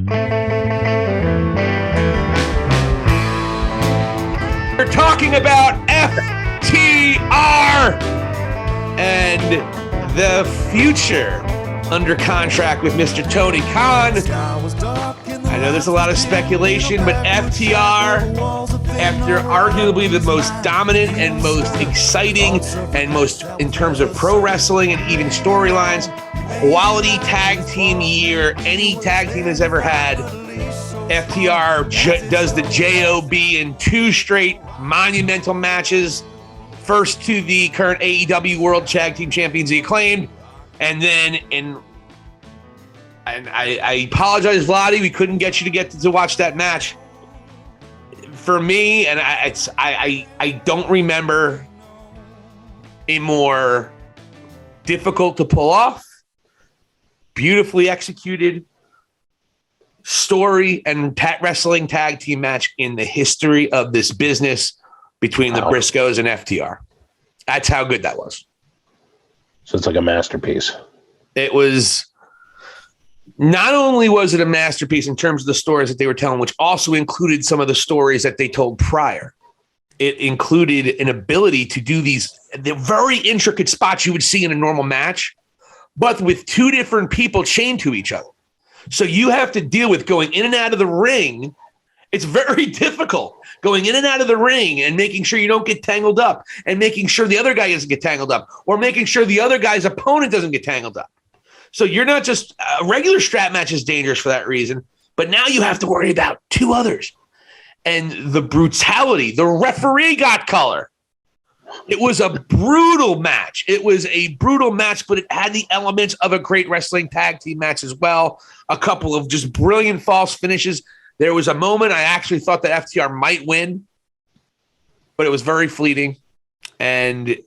We're talking about FTR and the future under contract with Mr. Tony Khan. I know there's a lot of speculation, but FTR, after arguably the most dominant and most exciting and most, in terms of pro wrestling and even storylines, quality tag team year any tag team has ever had, FTR does the JOB in 2 straight monumental matches. First to the current AEW World Tag Team Champions, The Acclaimed, and then I apologize, VLADI, we couldn't get you to watch that match. For me, and I don't remember a more difficult to pull off, beautifully executed story and wrestling tag team match in the history of this business between the Briscoes and FTR. That's how good that was. So it's like a masterpiece. It was, not only was it a masterpiece in terms of the stories that they were telling, which also included some of the stories that they told prior. It included an ability to do the very intricate spots you would see in a normal match, but with 2 different people chained to each other. So you have to deal with going in and out of the ring. It's very difficult going in and out of the ring and making sure you don't get tangled up and making sure the other guy doesn't get tangled up or making sure the other guy's opponent doesn't get tangled up. So you're not just a regular strap match is dangerous for that reason, but now you have to worry about 2 others and the brutality. The referee got color. It was a brutal match. It was a brutal match, but it had the elements of a great wrestling tag team match as well. A couple of just brilliant false finishes. There was a moment I actually thought that FTR might win, but it was very fleeting. And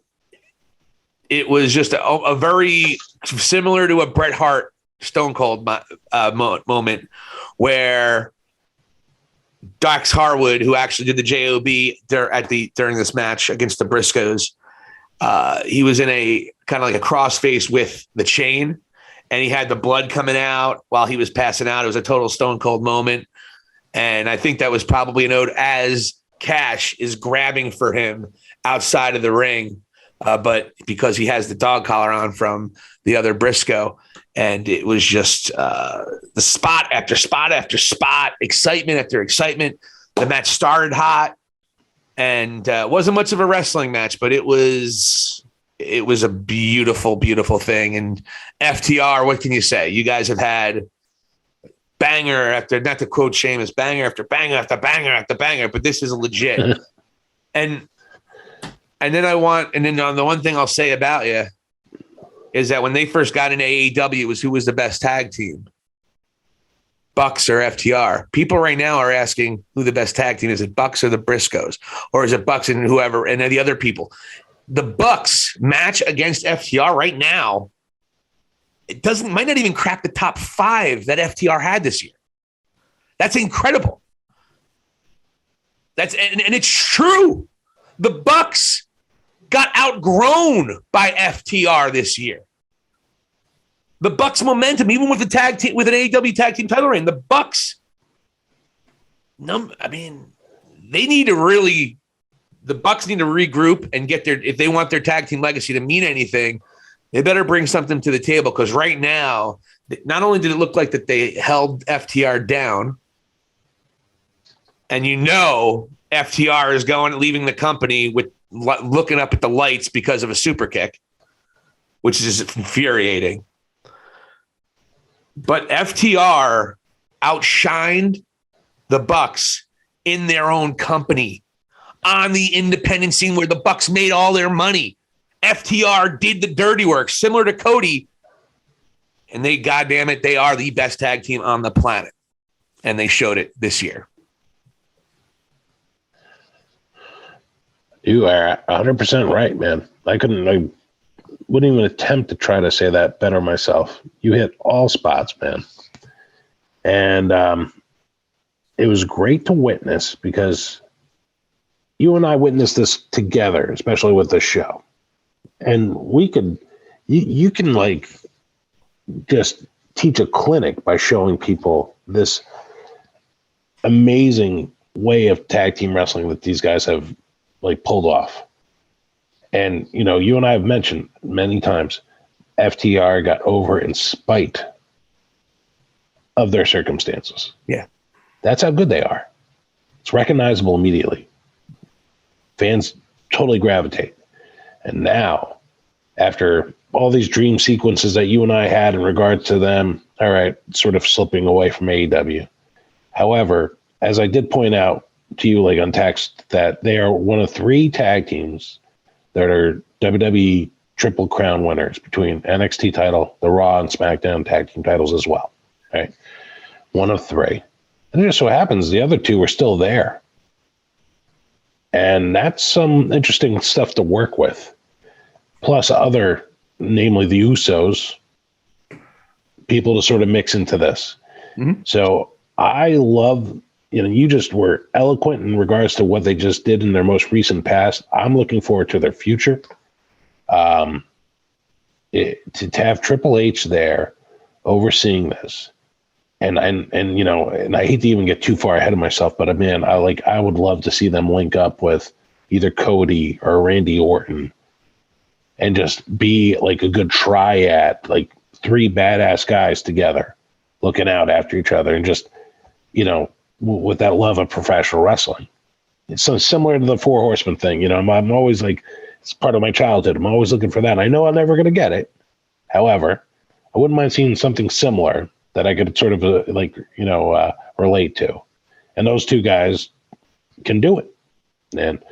it was just a very similar to a Bret Hart Stone Cold moment where Dax Harwood, who actually did the JOB during this match against the Briscoes, he was in a kind of like a crossface with the chain, and he had the blood coming out while he was passing out. It was a total Stone Cold moment. And I think that was probably an ode as Cash is grabbing for him outside of the ring, but because he has the dog collar on from the other Briscoe. And it was just the spot after spot after spot, excitement after excitement. The match started hot, and wasn't much of a wrestling match, but it was a beautiful, beautiful thing. And FTR, what can you say? You guys have had banger after, not to quote Sheamus, banger after banger after banger after banger, but this is legit. and then the one thing I'll say about you is that when they first got in AEW, it was who was the best tag team, Bucks or FTR. People right now are asking who the best tag team is. Is it Bucks or the Briscoes, or is it Bucks and whoever and the other people? The Bucks match against FTR right now, might not even crack the top 5 that FTR had this year. That's incredible. And it's true. The Bucks got outgrown by FTR this year. The Bucks' momentum, even with the tag team, with an AEW tag team title reign, the Bucks. The Bucks need to regroup and get if they want their tag team legacy to mean anything, they better bring something to the table, because right now, not only did it look like that they held FTR down, and FTR is leaving the company with looking up at the lights because of a super kick, which is infuriating. But FTR outshined the Bucks in their own company on the independent scene where the Bucks made all their money. FTR did the dirty work, similar to Cody, and they are the best tag team on the planet, and they showed it this year. You are 100% right, man. I wouldn't even attempt to try to say that better myself. You hit all spots, man. And it was great to witness, because you and I witnessed this together, especially with this show. And you can just teach a clinic by showing people this amazing way of tag team wrestling that these guys have like pulled off. And, you know, you and I have mentioned many times, FTR got over in spite of their circumstances. Yeah. That's how good they are. It's recognizable immediately. Fans totally gravitate. And now, after all these dream sequences that you and I had in regard to them, all right, sort of slipping away from AEW. However, as I did point out to you, like on text, that they are one of 3 tag teams that are WWE Triple Crown winners between NXT title, the Raw and SmackDown tag team titles as well. Right? One of 3. And it just so happens the other 2 are still there. And that's some interesting stuff to work with. Plus other, namely the Usos, people to sort of mix into this. Mm-hmm. So I love, you know, you just were eloquent in regards to what they just did in their most recent past. I'm looking forward to their future. To have Triple H there overseeing this. And you know, and I hate to even get too far ahead of myself, but man, I would love to see them link up with either Cody or Randy Orton and just be like a good triad, like 3 badass guys together looking out after each other and just, you know, with that love of professional wrestling. It's so similar to the 4 Horsemen thing. You know, I'm always like, it's part of my childhood. I'm always looking for that. I know I'm never going to get it. However, I wouldn't mind seeing something similar that I could sort of relate to. And those 2 guys can do it. And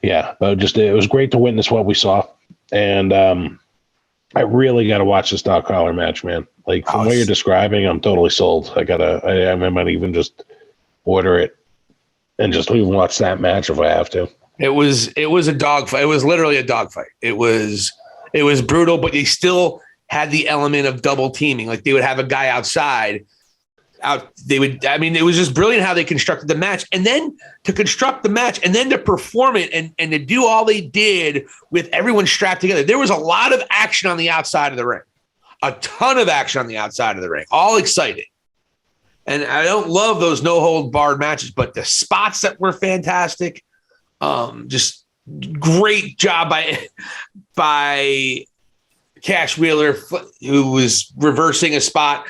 yeah, but just, it was great to witness what we saw. And I really got to watch this dog collar match, man. Like from what you're describing, I'm totally sold. I might even just order it and just even watch that match if I have to. It was a dogfight. It was literally a dogfight. It was brutal, but they still had the element of double teaming. Like they would have a guy outside. It was just brilliant how they constructed the match. And then to construct the match and then to perform it and to do all they did with everyone strapped together. There was a lot of action on the outside of the ring. A ton of action on the outside of the ring. All exciting. And I don't love those no-hold-barred matches, but the spots that were fantastic. Just great job by Cash Wheeler, who was reversing a spot.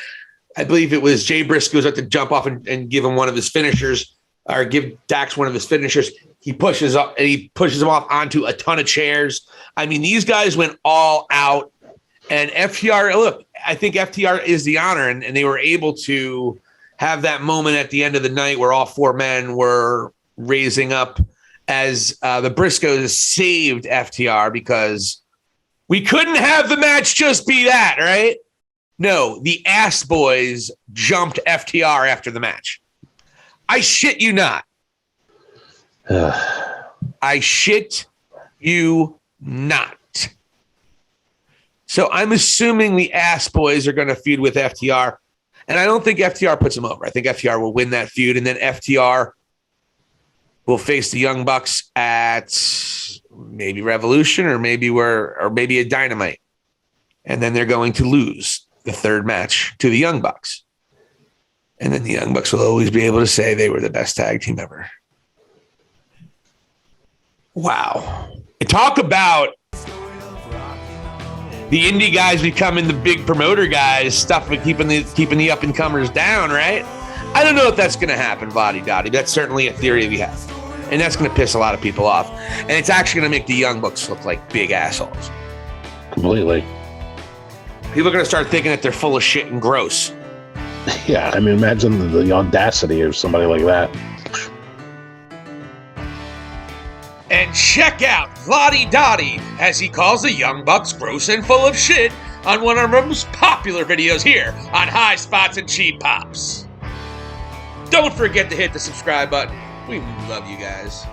I believe it was Jay Briscoe who's had to jump off and give him one of his finishers, or give Dax one of his finishers. He pushes up and he pushes him off onto a ton of chairs. I mean, these guys went all out. And FTR, look, I think FTR is the honor, and they were able to have that moment at the end of the night where all 4 men were raising up as the Briscoes saved FTR, because we couldn't have the match just be that, right? No, the Ass Boys jumped FTR after the match. I shit you not. I shit you not. So I'm assuming the Ass Boys are going to feud with FTR. And I don't think FTR puts them over. I think FTR will win that feud. And then FTR will face the Young Bucks at maybe Revolution or maybe a Dynamite. And then they're going to lose the 3rd match to the Young Bucks. And then the Young Bucks will always be able to say they were the best tag team ever. Wow. Talk about the indie guys becoming the big promoter guys, stuff with keeping the up-and-comers down, right? I don't know if that's going to happen, VLADI. That's certainly a theory we have. And that's going to piss a lot of people off. And it's actually going to make the Young Bucks look like big assholes. Completely. People are going to start thinking that they're full of shit and gross. Yeah, I mean, imagine the audacity of somebody like that. And check out VLADI, as he calls the Young Bucks gross and full of shit, on one of our most popular videos here on High Spots and Cheap Pops. Don't forget to hit the subscribe button. We love you guys.